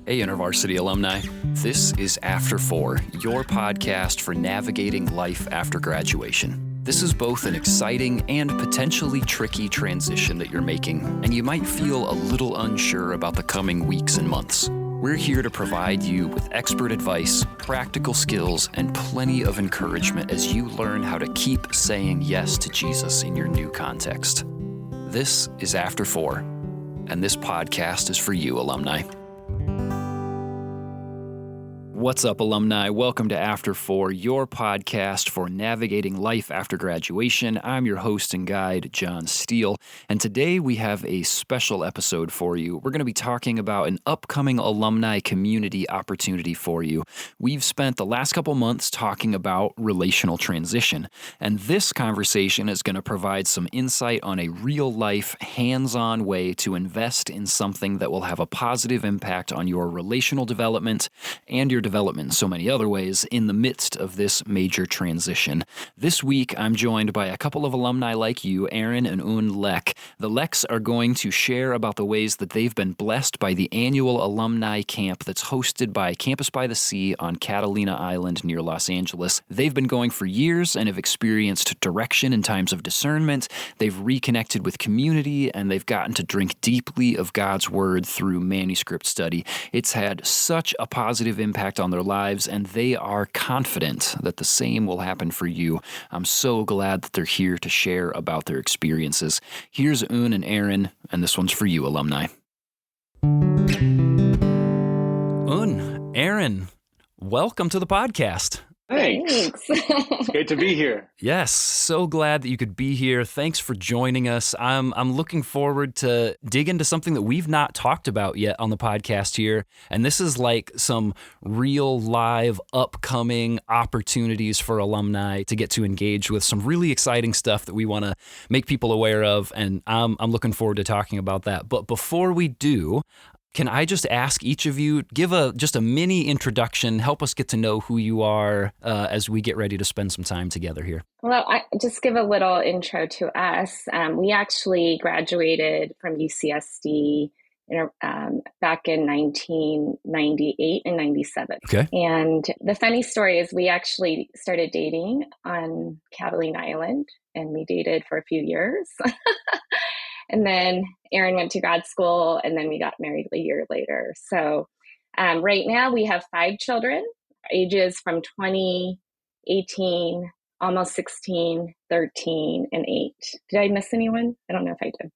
Hey, InterVarsity alumni. This is After 4, your podcast for navigating life after graduation. This is both an exciting and potentially tricky transition that you're making, and you might feel a little unsure about the coming weeks and months. We're here to provide you with expert advice, practical skills, and plenty of encouragement as you learn how to keep saying yes to Jesus in your new context. This is After 4, and this podcast is for you, alumni. What's up, alumni? Welcome to After 4, your podcast for navigating life after graduation. I'm your host and guide, John Steele, and today we have a special episode for you. We're going to be talking about an upcoming alumni community opportunity for you. We've spent the last couple months talking about relational transition, and this conversation is going to provide some insight on a real-life, hands-on way to invest in something that will have a positive impact on your relational development and your development in so many other ways in the midst of this major transition. This week, I'm joined by a couple of alumni like you, Aaron and Eun Lech. The Lechs are going to share about the ways that they've been blessed by the annual alumni camp that's hosted by Campus by the Sea on Catalina Island near Los Angeles. They've been going for years and have experienced direction in times of discernment. They've reconnected with community, and they've gotten to drink deeply of God's Word through Manuscript study. It's had such a positive impact on their lives, and they are confident that the same will happen for you. I'm so glad that they're here to share about their experiences. Here's Eun and Aaron, and this one's for you, alumni. Eun, Aaron, welcome to the podcast. Thanks. It's great to be here. Yes, so glad that you could be here. Thanks for joining us. I'm looking forward to dig into something that we've not talked about yet on the podcast here. And this is like some real live upcoming opportunities for alumni to get to engage with some really exciting stuff that we want to make people aware of. And I'm looking forward to talking about that. But before we do, can I just ask each of you, give just a mini introduction, help us get to know who you are as we get ready to spend some time together here? Well, I just give a little intro to us. We actually graduated from UCSD back in 1998 and 97. Okay. And the funny story is we actually started dating on Catalina Island, and we dated for a few years. And then Aaron went to grad school, and then we got married a year later. So right now we have 5 children, ages from 20, 18, almost 16, 13, and 8. Did I miss anyone? I don't know if I did.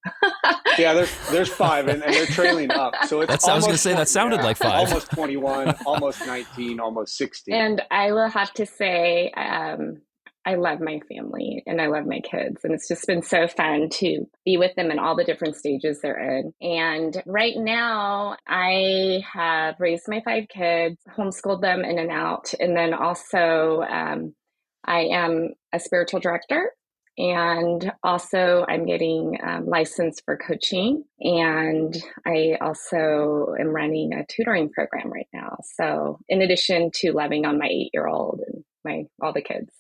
Yeah, there's 5, and they're trailing up. So it's I was going to say, that sounded like 5. Almost 21, almost 19, almost 16. And I will have to say, I love my family and I love my kids, and it's just been so fun to be with them in all the different stages they're in. And right now I have raised my 5 kids, homeschooled them in and out. And then also I am a spiritual director, and also I'm getting licensed for coaching. And I also am running a tutoring program right now. So in addition to loving on my 8-year-old and all the kids.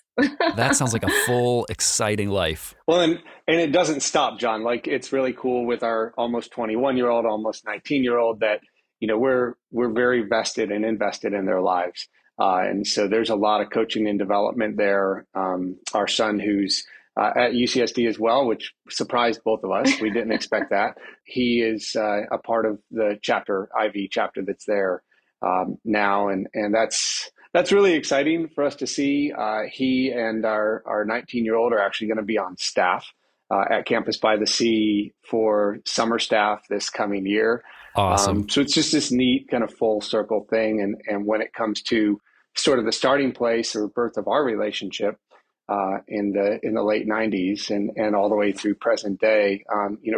That sounds like a full, exciting life. Well, and it doesn't stop, John. Like, it's really cool with our almost 21-year-old, almost 19-year-old that, you know, we're very vested and invested in their lives. And so there's a lot of coaching and development there. Our son, who's at UCSD as well, which surprised both of us. We didn't expect that. He is a part of the IV chapter that's there now. And that's really exciting for us to see. He and our 19-year-old are actually going to be on staff at Campus by the Sea for summer staff this coming year. Awesome. So it's just this neat kind of full circle thing. And when it comes to sort of the starting place or birth of our relationship in the late 90s and all the way through present day,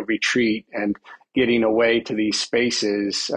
retreat and getting away to these spaces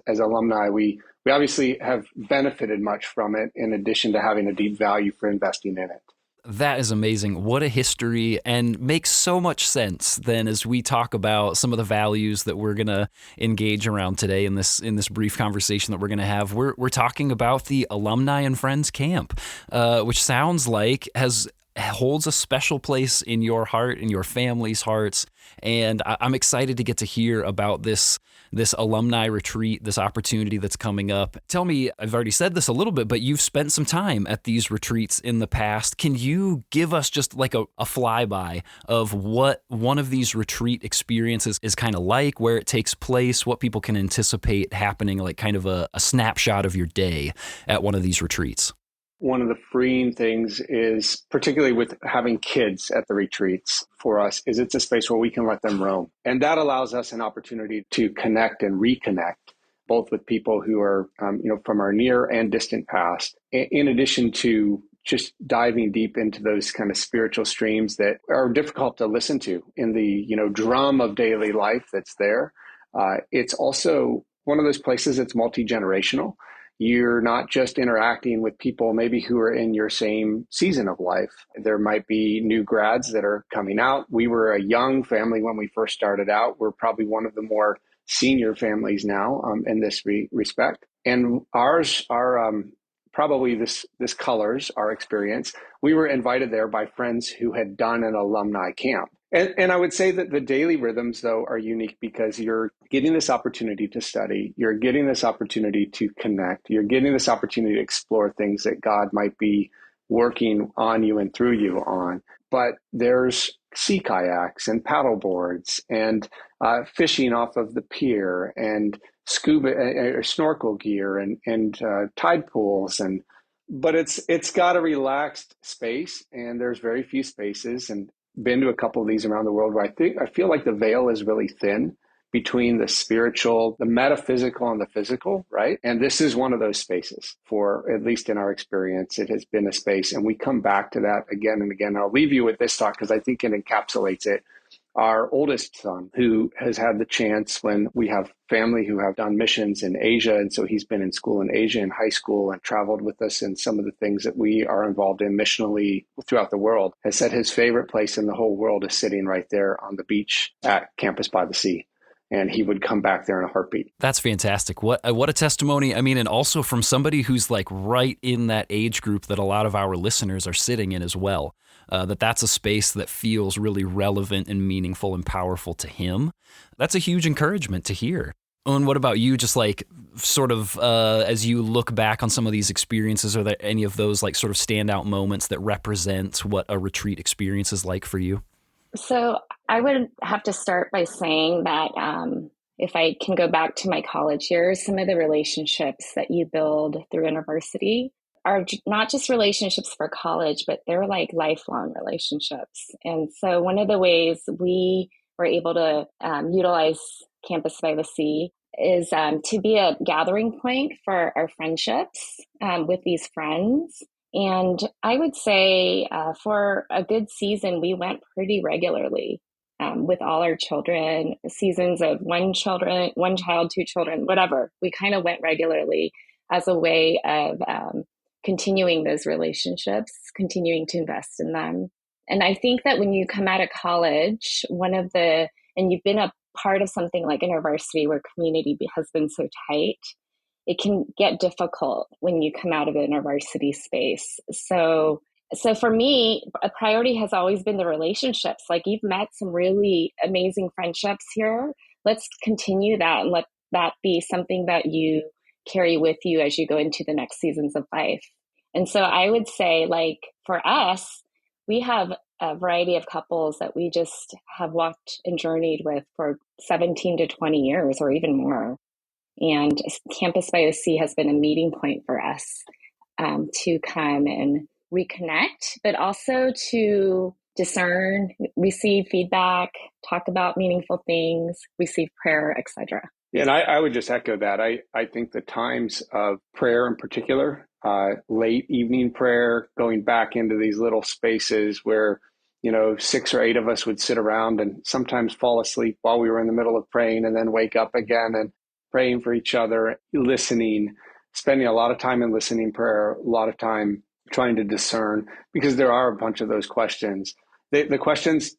as alumni, we obviously have benefited much from it, in addition to having a deep value for investing in it. That is amazing. What a history, and makes so much sense then as we talk about some of the values that we're going to engage around today in this brief conversation that we're going to have. We're talking about the Alumni and Friends Camp, which sounds like has holds a special place in your heart, in your family's hearts. And I'm excited to get to hear about this alumni retreat, this opportunity that's coming up. Tell me, I've already said this a little bit, but you've spent some time at these retreats in the past. Can you give us just like a flyby of what one of these retreat experiences is kind of like, where it takes place, what people can anticipate happening, like kind of a snapshot of your day at one of these retreats? One of the freeing things is, particularly with having kids at the retreats for us, is it's a space where we can let them roam. And that allows us an opportunity to connect and reconnect, both with people who are, from our near and distant past, in addition to just diving deep into those kind of spiritual streams that are difficult to listen to in the, drum of daily life that's there. It's also one of those places that's multi-generational. You're not just interacting with people maybe who are in your same season of life. There might be new grads that are coming out. We were a young family when we first started out. We're probably one of the more senior families now in this respect. And ours are probably this colors our experience. We were invited there by friends who had done an alumni camp. And I would say that the daily rhythms, though, are unique because you're getting this opportunity to study. You're getting this opportunity to connect. You're getting this opportunity to explore things that God might be working on you and through you on. But there's sea kayaks and paddle boards and fishing off of the pier and scuba or snorkel gear and tide pools. But it's got a relaxed space, and there's very few spaces. And been to a couple of these around the world where I feel like the veil is really thin between the spiritual, the metaphysical, and the physical, right? And this is one of those spaces. For at least in our experience, it has been a space, and we come back to that again and again. I'll leave you with this thought because I think it encapsulates it. Our oldest son, who has had the chance when we have family who have done missions in Asia, and so he's been in school in Asia in high school and traveled with us in some of the things that we are involved in missionally throughout the world, has said his favorite place in the whole world is sitting right there on the beach at Campus by the Sea. And he would come back there in a heartbeat. That's fantastic. What a testimony. I mean, and also from somebody who's like right in that age group that a lot of our listeners are sitting in as well. That's a space that feels really relevant and meaningful and powerful to him. That's a huge encouragement to hear. And what about you? Just like sort of as you look back on some of these experiences, are there any of those like sort of standout moments that represent what a retreat experience is like for you? So I would have to start by saying that if I can go back to my college years, some of the relationships that you build through InterVarsity are not just relationships for college, but they're like lifelong relationships. And so one of the ways we were able to utilize Campus by the Sea is to be a gathering point for our friendships with these friends. And I would say for a good season, we went pretty regularly with all our children, seasons of one child, two children, whatever. We kind of went regularly as a way of continuing those relationships, continuing to invest in them. And I think that when you come out of college, and you've been a part of something like InterVarsity where community has been so tight, it can get difficult when you come out of an InterVarsity space. So for me, a priority has always been the relationships. Like, you've met some really amazing friendships here. Let's continue that and let that be something that you carry with you as you go into the next seasons of life. And so I would say, like, for us, we have a variety of couples that we just have walked and journeyed with for 17 to 20 years or even more. And Campus by the Sea has been a meeting point for us to come and reconnect, but also to discern, receive feedback, talk about meaningful things, receive prayer, etc. Yeah, and I would just echo that. I think the times of prayer in particular, late evening prayer, going back into these little spaces where, 6 or 8 of us would sit around and sometimes fall asleep while we were in the middle of praying and then wake up again and praying for each other, listening, spending a lot of time in listening prayer, a lot of time trying to discern, because there are a bunch of those questions. The questions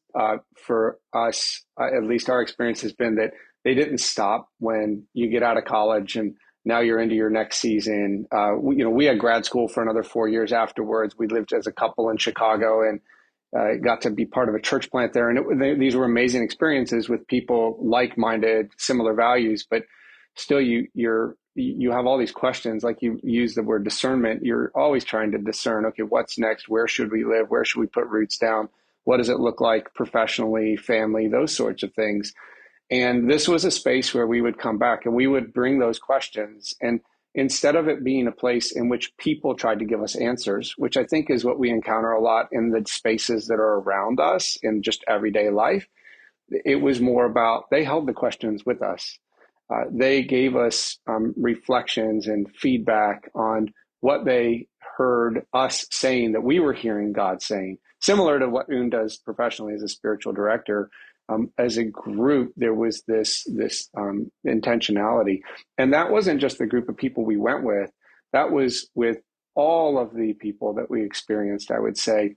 for us, at least our experience has been that they didn't stop when you get out of college and Now you're into your next season. We had grad school for another 4 years afterwards. We lived as a couple in Chicago and got to be part of a church plant there. And these were amazing experiences with people like-minded, similar values. But still, you have all these questions. Like you use the word discernment. You're always trying to discern, okay, what's next? Where should we live? Where should we put roots down? What does it look like professionally, family, those sorts of things? And this was a space where we would come back and we would bring those questions. And instead of it being a place in which people tried to give us answers, which I think is what we encounter a lot in the spaces that are around us in just everyday life, it was more about they held the questions with us. They gave us reflections and feedback on what they heard us saying that we were hearing God saying, similar to what Eun does professionally as a spiritual director. As a group, there was this intentionality. And that wasn't just the group of people we went with. That was with all of the people that we experienced, I would say.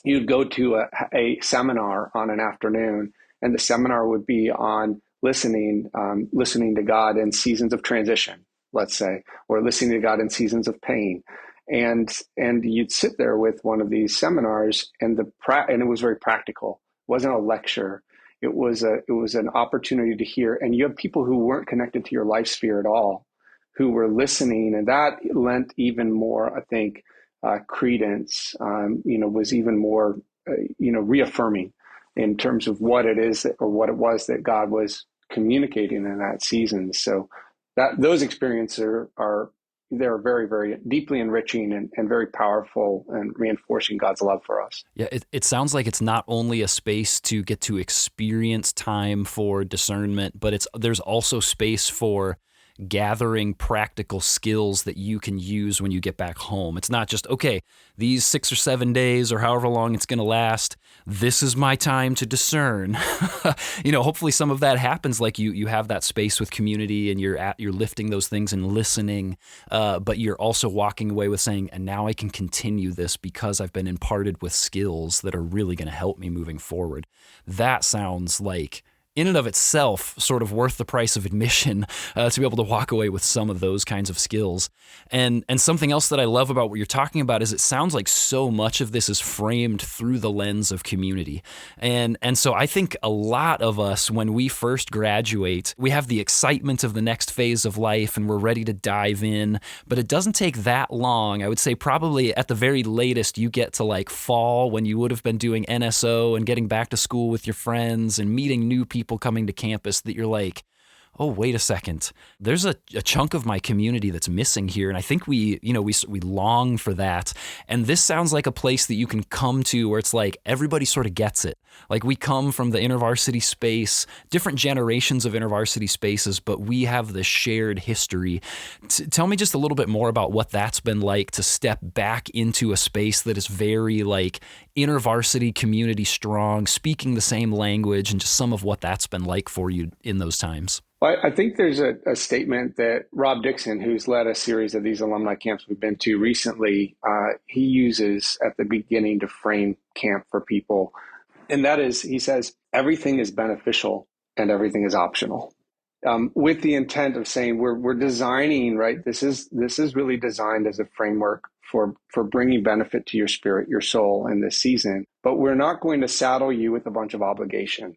You'd go to a seminar on an afternoon, and the seminar would be on listening to God in seasons of transition, let's say, or listening to God in seasons of pain. And you'd sit there with one of these seminars, and it was very practical. It wasn't a lecture. It was an opportunity to hear, and you have people who weren't connected to your life sphere at all, who were listening, and that lent even more, I think, credence. Was even more, reaffirming in terms of what it is or what it was that God was communicating in that season. So those experiences they're very, very deeply enriching and very powerful and reinforcing God's love for us. Yeah, it sounds like it's not only a space to get to experience time for discernment, but there's also space for gathering practical skills that you can use when you get back home. It's not just, okay, these 6 or 7 days or however long it's going to last, this is my time to discern. Hopefully some of that happens, like you have that space with community and you're lifting those things and listening, but you're also walking away with saying, and now I can continue this because I've been imparted with skills that are really going to help me moving forward. That sounds like, in and of itself, sort of worth the price of admission to be able to walk away with some of those kinds of skills. And something else that I love about what you're talking about is it sounds like so much of this is framed through the lens of community. And so I think a lot of us, when we first graduate, we have the excitement of the next phase of life and we're ready to dive in, but it doesn't take that long. I would say probably at the very latest, you get to like fall when you would have been doing NSO and getting back to school with your friends and meeting new people coming to campus that you're like, oh, wait a second. There's a chunk of my community that's missing here. And I think we long for that. And this sounds like a place that you can come to where it's like everybody sort of gets it. Like we come from the InterVarsity space, different generations of InterVarsity spaces, but we have this shared history. Tell me just a little bit more about what that's been like to step back into a space that is very like InterVarsity community strong, speaking the same language, and just some of what that's been like for you in those times. Well, I think there's a statement that Rob Dixon, who's led a series of these alumni camps we've been to recently, he uses at the beginning to frame camp for people. And that is, he says, everything is beneficial and everything is optional. With the intent of saying we're designing, right? This is really designed as a framework for bringing benefit to your spirit, your soul in this season. But we're not going to saddle you with a bunch of obligation.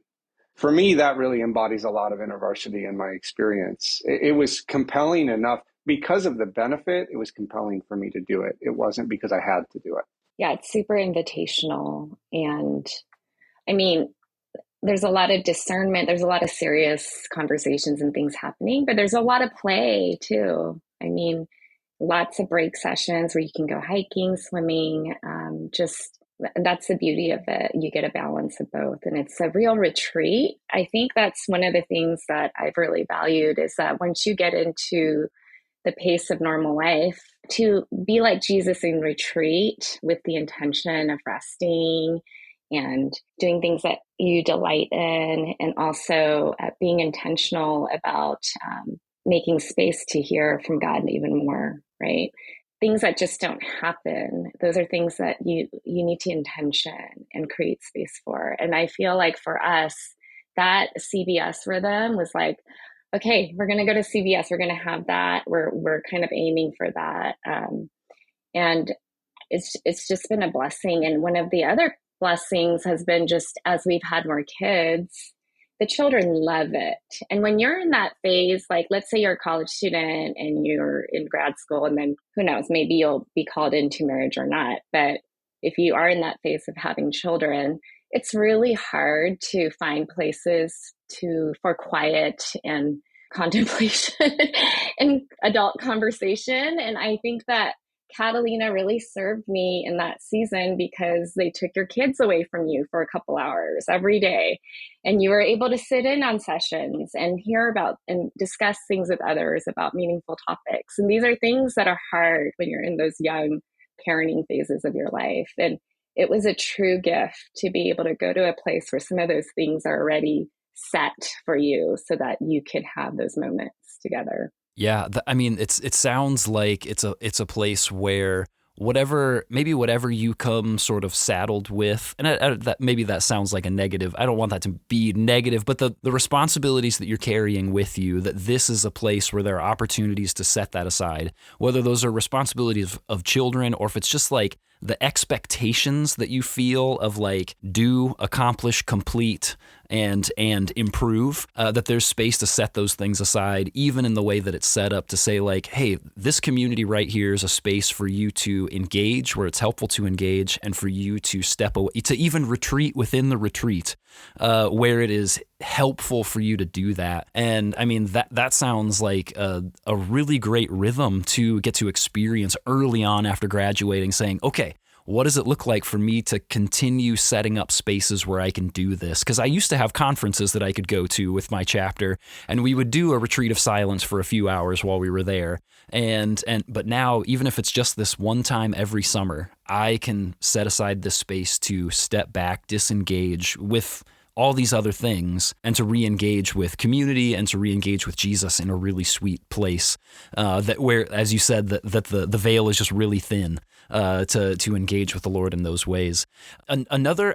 For me, that really embodies a lot of InterVarsity in my experience. It was compelling enough because of the benefit. It was compelling for me to do it. It wasn't because I had to do it. Yeah, it's super invitational. And I mean, there's a lot of discernment. There's a lot of serious conversations and things happening, but there's a lot of play too. I mean, lots of break sessions where you can go hiking, swimming, that's the beauty of it. You get a balance of both, and it's a real retreat. I think that's one of the things that I've really valued is that once you get into the pace of normal life, to be like Jesus in retreat with the intention of resting and doing things that you delight in, and also being intentional about making space to hear from God even more, right? Things that just don't happen. Those are things that you need to intention and create space for. And I feel like for us, that CBS rhythm was like, okay, we're going to go to CVS. We're going to have that. We're kind of aiming for that. And it's just been a blessing. And one of the other blessings has been just as we've had more kids, the children love it. And when you're in that phase, like let's say you're a college student and you're in grad school, and then who knows, maybe you'll be called into marriage or not. But if you are in that phase of having children, it's really hard to find places for quiet and contemplation and adult conversation. And I think that Catalina really served me in that season because they took your kids away from you for a couple hours every day. And you were able to sit in on sessions and hear about and discuss things with others about meaningful topics. And these are things that are hard when you're in those young parenting phases of your life. And it was a true gift to be able to go to a place where some of those things are already set for you so that you could have those moments together. Yeah, I mean, it sounds like it's a place where whatever you come sort of saddled with, and that maybe that sounds like a negative. I don't want that to be negative, but the responsibilities that you're carrying with you, that this is a place where there are opportunities to set that aside, whether those are responsibilities of children or if it's just like the expectations that you feel of like do, accomplish, complete, and improve, that there's space to set those things aside, even in the way that it's set up to say like, hey, this community right here is a space for you to engage where it's helpful to engage, and for you to step away, to even retreat within the retreat, where it is helpful for you to do that. And I mean, that sounds like a really great rhythm to get to experience early on after graduating, saying, okay, what does it look like for me to continue setting up spaces where I can do this? Because I used to have conferences that I could go to with my chapter, and we would do a retreat of silence for a few hours while we were there. But now, even if it's just this one time every summer, I can set aside this space to step back, disengage with all these other things, and to re-engage with community and to re-engage with Jesus in a really sweet place, that where, as you said, that the veil is just really thin, to engage with the Lord in those ways. Another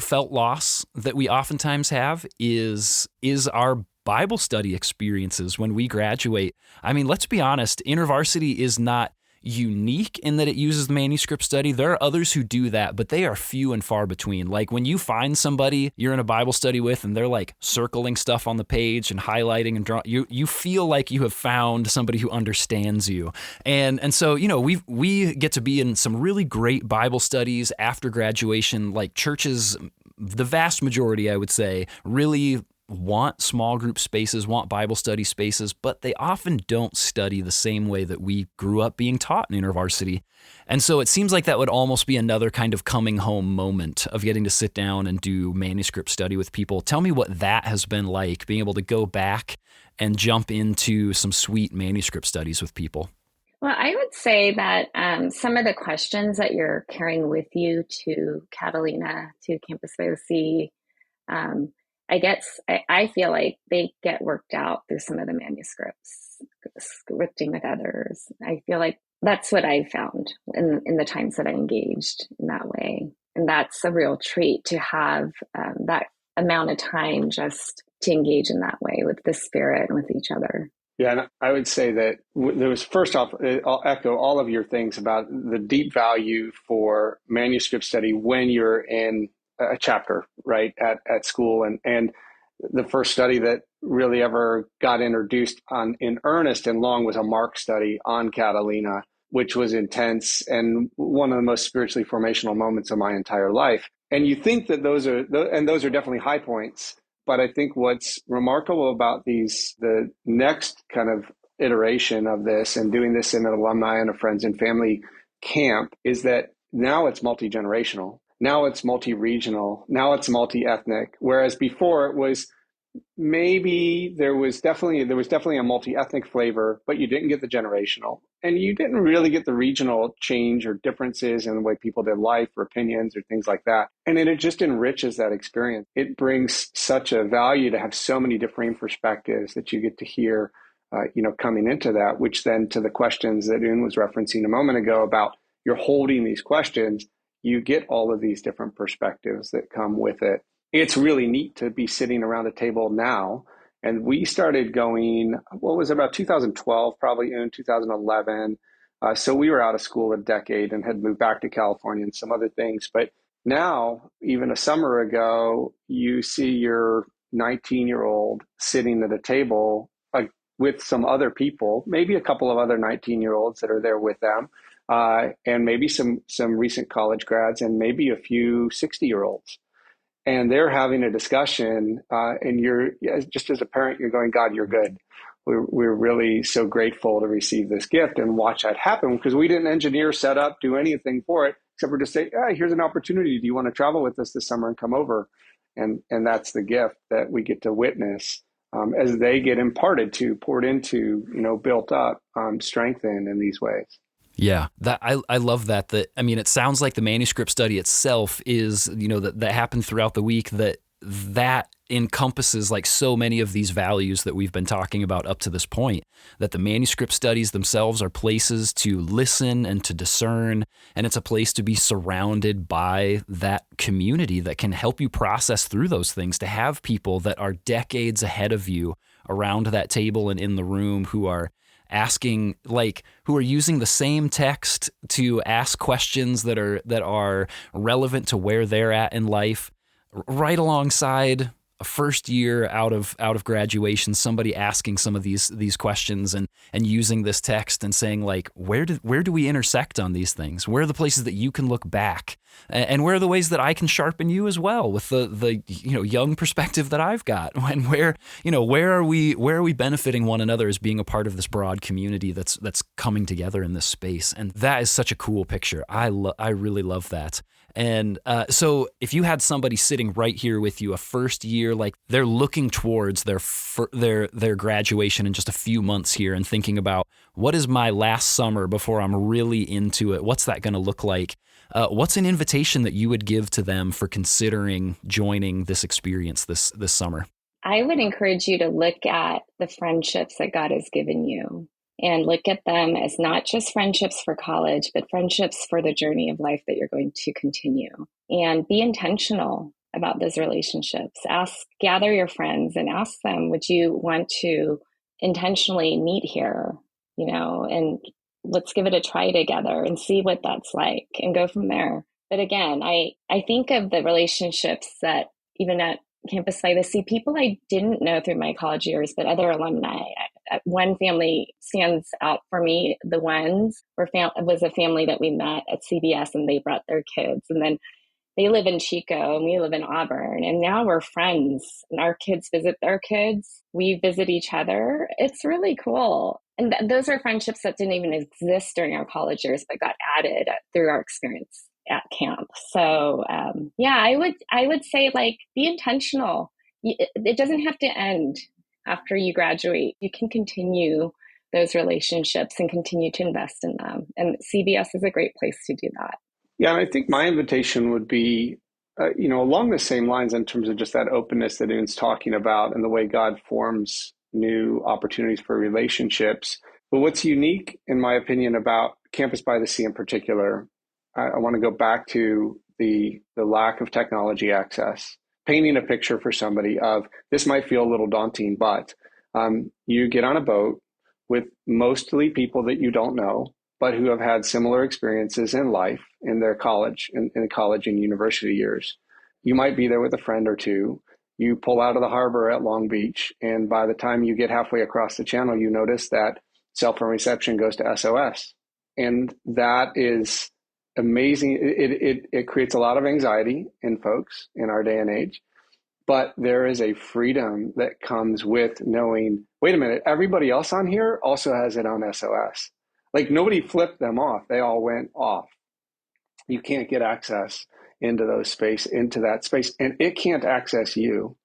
felt loss that we oftentimes have is our Bible study experiences when we graduate. I mean, let's be honest, InterVarsity is not unique in that it uses the manuscript study. There are others who do that, but they are few and far between. Like when you find somebody you're in a Bible study with and they're like circling stuff on the page and highlighting and drawing, you feel like you have found somebody who understands you. And so, you know, we get to be in some really great Bible studies after graduation. Like churches, the vast majority, I would say, really want small group spaces, want Bible study spaces, but they often don't study the same way that we grew up being taught in InterVarsity. And so it seems like that would almost be another kind of coming home moment of getting to sit down and do manuscript study with people. Tell me what that has been like, being able to go back and jump into some sweet manuscript studies with people. Well, I would say that some of the questions that you're carrying with you to Catalina, to Campus OC, I feel like they get worked out through some of the manuscripts, scripting with others. I feel like that's what I found in the times that I engaged in that way. And that's a real treat to have that amount of time just to engage in that way with the Spirit and with each other. Yeah, and I would say that there was, first off, I'll echo all of your things about the deep value for manuscript study when you're in a chapter, right, at school. And the first study that really ever got introduced in earnest and long was a Mark study on Catalina, which was intense and one of the most spiritually formational moments of my entire life. And you think that those are definitely high points. But I think what's remarkable about the next kind of iteration of this and doing this in an alumni and a friends and family camp is that now it's multi-generational. Now it's multi-regional. Now it's multi-ethnic. Whereas before it was maybe there was definitely a multi-ethnic flavor, but you didn't get the generational. And you didn't really get the regional change or differences in the way people did life or opinions or things like that. And it just enriches that experience. It brings such a value to have so many differing perspectives that you get to hear, coming into that, which then to the questions that Eun was referencing a moment ago about you're holding these questions, you get all of these different perspectives that come with it. It's really neat to be sitting around a table now And we started going, what was it, about 2012, probably in 2011. So we were out of school a decade and had moved back to California and some other things. But now, even a summer ago, you see your 19-year-old sitting at a table with some other people, maybe a couple of other 19-year-olds that are there with them, and maybe some recent college grads, and maybe a few 60-year-olds. And they're having a discussion, and you're, just as a parent, you're going, God, you're good. We're really so grateful to receive this gift and watch that happen, because we didn't engineer, set up, do anything for it, except for just say, here's an opportunity. Do you want to travel with us this summer and come over? And that's the gift that we get to witness as they get imparted to, poured into, built up, strengthened in these ways. Yeah, that I love that. I mean, it sounds like the manuscript study itself is, that happened throughout the week, that encompasses like so many of these values that we've been talking about up to this point, that the manuscript studies themselves are places to listen and to discern, and it's a place to be surrounded by that community that can help you process through those things, to have people that are decades ahead of you around that table and in the room who are asking, who are using the same text to ask questions that are relevant to where they're at in life, right alongside a first year out of graduation, somebody asking some of these questions and using this text and saying, like, where do we intersect on these things? Where are the places that you can look back, and where are the ways that I can sharpen you as well with the young perspective that I've got, and where are we benefiting one another as being a part of this broad community that's coming together in this space. And that is such a cool picture. I really love that. And so if you had somebody sitting right here with you, a first year, like they're looking towards their graduation in just a few months here and thinking about, what is my last summer before I'm really into it? What's that going to look like? What's an invitation that you would give to them for considering joining this experience this summer? I would encourage you to look at the friendships that God has given you, and look at them as not just friendships for college, but friendships for the journey of life that you're going to continue. And be intentional about those relationships. Gather your friends and ask them, would you want to intentionally meet here? And let's give it a try together and see what that's like and go from there. But again, I think of the relationships that even at Campus by the Sea, people I didn't know through my college years, but other alumni. One family stands out for me. The Ones was a family that we met at CBS, and they brought their kids. And then they live in Chico, and we live in Auburn. And now we're friends, and our kids visit their kids. We visit each other. It's really cool. And those are friendships that didn't even exist during our college years, but got added through our experience at camp. So I would say, be intentional. It doesn't have to end after you graduate. You can continue those relationships and continue to invest in them. And CBS is a great place to do that. Yeah, and I think my invitation would be, along the same lines in terms of just that openness that Eun's talking about and the way God forms new opportunities for relationships. But what's unique, in my opinion, about Campus by the Sea in particular, I want to go back to the lack of technology access, painting a picture for somebody of, this might feel a little daunting, but you get on a boat with mostly people that you don't know, but who have had similar experiences in life, in their college, in college and university years. You might be there with a friend or two. You pull out of the harbor at Long Beach, and by the time you get halfway across the channel, you notice that cell phone reception goes to SOS. And that is amazing. It creates a lot of anxiety in folks in our day and age, but there is a freedom that comes with knowing, wait a minute, everybody else on here also has it on SOS. Like, nobody flipped them off. They all went off. You can't get access into that space, and it can't access you.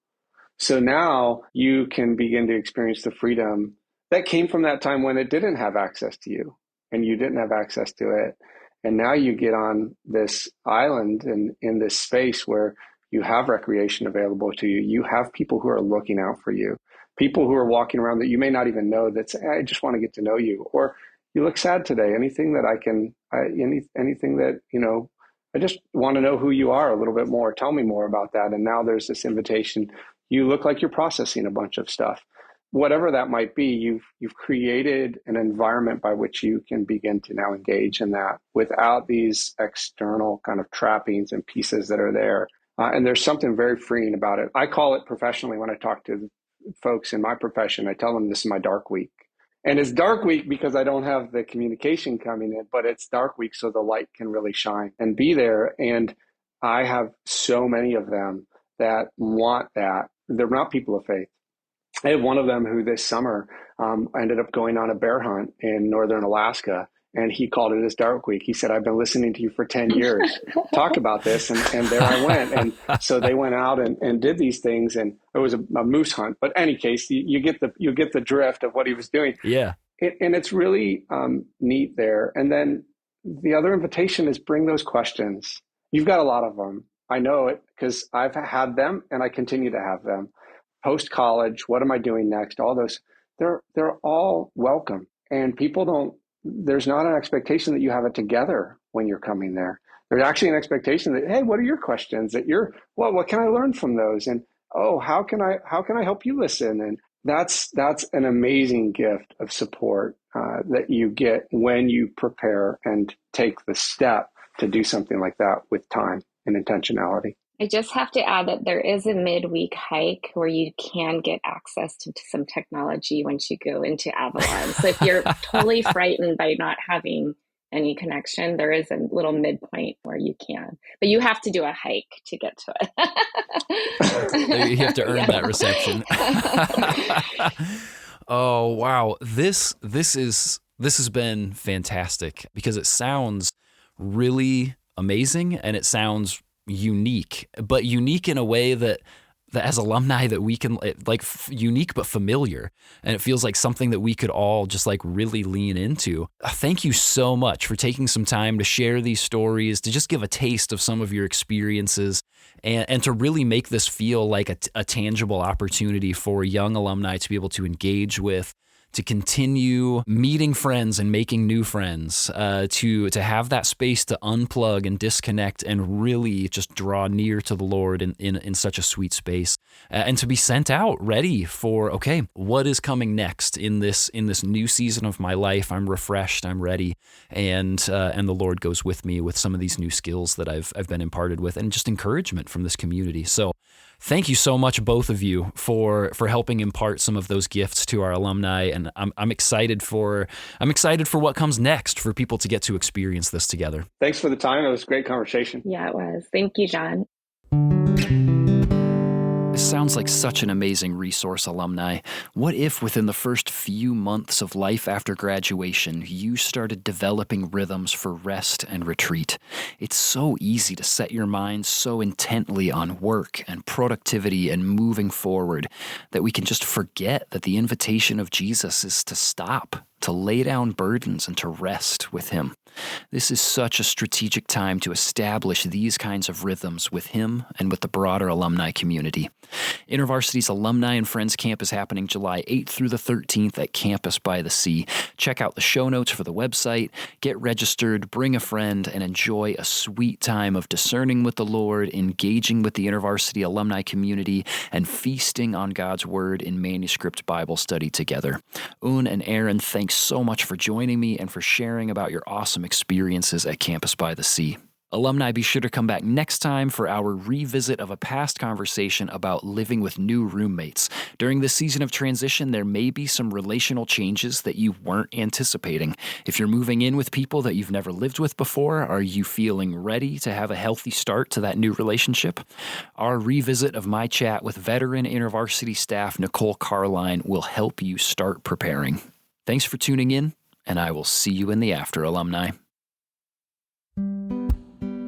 So now you can begin to experience the freedom that came from that time when it didn't have access to you and you didn't have access to it. And now you get on this island and in this space where you have recreation available to you. You have people who are looking out for you, people who are walking around that you may not even know that say, I just want to get to know you, or you look sad today. Anything that anything that, I just want to know who you are a little bit more. Tell me more about that. And now there's this invitation. you look like you're processing a bunch of stuff. Whatever that might be, you've created an environment by which you can begin to now engage in that without these external kind of trappings and pieces that are there. And there's something very freeing about it. I call it professionally when I talk to folks in my profession, I tell them this is my dark week. And it's dark week because I don't have the communication coming in, but it's dark week so the light can really shine and be there. And I have so many of them that want that. They're not people of faith. I had one of them who this summer ended up going on a bear hunt in northern Alaska, and he called it his dark week. He said, I've been listening to you for 10 years talk about this, and there I went. And so they went out and did these things, and it was a moose hunt. But any case, you get the drift of what he was doing. Yeah. And it's really neat there. And then the other invitation is bring those questions. You've got a lot of them. I know it because I've had them and I continue to have them. Post-college, what am I doing next? All those, they're all welcome. And there's not an expectation that you have it together when you're coming there. There's actually an expectation that, hey, what are your questions? What can I learn from those? And, how can I help you listen? And that's an amazing gift of support that you get when you prepare and take the step to do something like that with time and intentionality. I just have to add that there is a midweek hike where you can get access to some technology once you go into Avalon. So if you're totally frightened by not having any connection, there is a little midpoint where you can. But you have to do a hike to get to it. You have to earn that reception. Oh, wow. This has been fantastic because it sounds really amazing and it sounds unique, but unique in a way that as alumni that we can unique but familiar, and it feels like something that we could all just really lean into. Thank you so much for taking some time to share these stories, to just give a taste of some of your experiences, and to really make this feel like a tangible opportunity for young alumni to be able to engage with, to continue meeting friends and making new friends, to have that space to unplug and disconnect and really just draw near to the Lord in such a sweet space, and to be sent out ready for, okay, what is coming next in this new season of my life? I'm refreshed, I'm ready, and the Lord goes with me with some of these new skills that I've been imparted with, and just encouragement from this community. So thank you so much, both of you, for helping impart some of those gifts to our alumni, and I'm excited for what comes next for people to get to experience this together. Thanks for the time. It was a great conversation. Yeah, it was. Thank you, John. This sounds like such an amazing resource, alumni. What if within the first few months of life after graduation, you started developing rhythms for rest and retreat? It's so easy to set your mind so intently on work and productivity and moving forward that we can just forget that the invitation of Jesus is to stop, to lay down burdens, and to rest with Him. This is such a strategic time to establish these kinds of rhythms with Him and with the broader alumni community. InterVarsity's Alumni and Friends Camp is happening July 8th through the 13th at Campus by the Sea. Check out the show notes for the website, get registered, bring a friend, and enjoy a sweet time of discerning with the Lord, engaging with the InterVarsity alumni community, and feasting on God's Word in Manuscript Bible study together. Eun and Aaron, thanks so much for joining me and for sharing about your awesome experiences at Campus by the Sea. Alumni, be sure to come back next time for our revisit of a past conversation about living with new roommates. During this season of transition, there may be some relational changes that you weren't anticipating. If you're moving in with people that you've never lived with before, are you feeling ready to have a healthy start to that new relationship? Our revisit of my chat with veteran InterVarsity staff Nicole Carline will help you start preparing. Thanks for tuning in, and I will see you in the after, alumni.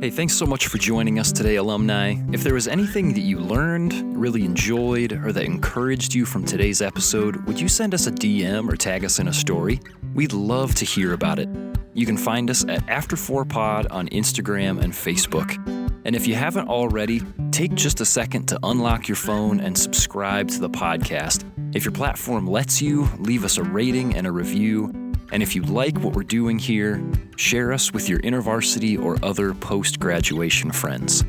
Hey, thanks so much for joining us today, alumni. If there was anything that you learned, really enjoyed, or that encouraged you from today's episode, would you send us a DM or tag us in a story? We'd love to hear about it. You can find us at After4Pod on Instagram and Facebook. And if you haven't already, take just a second to unlock your phone and subscribe to the podcast. If your platform lets you, leave us a rating and a review. And if you like what we're doing here, share us with your InterVarsity or other post-graduation friends.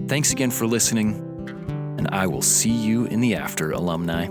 Thanks again for listening. and I will see you in the after, alumni.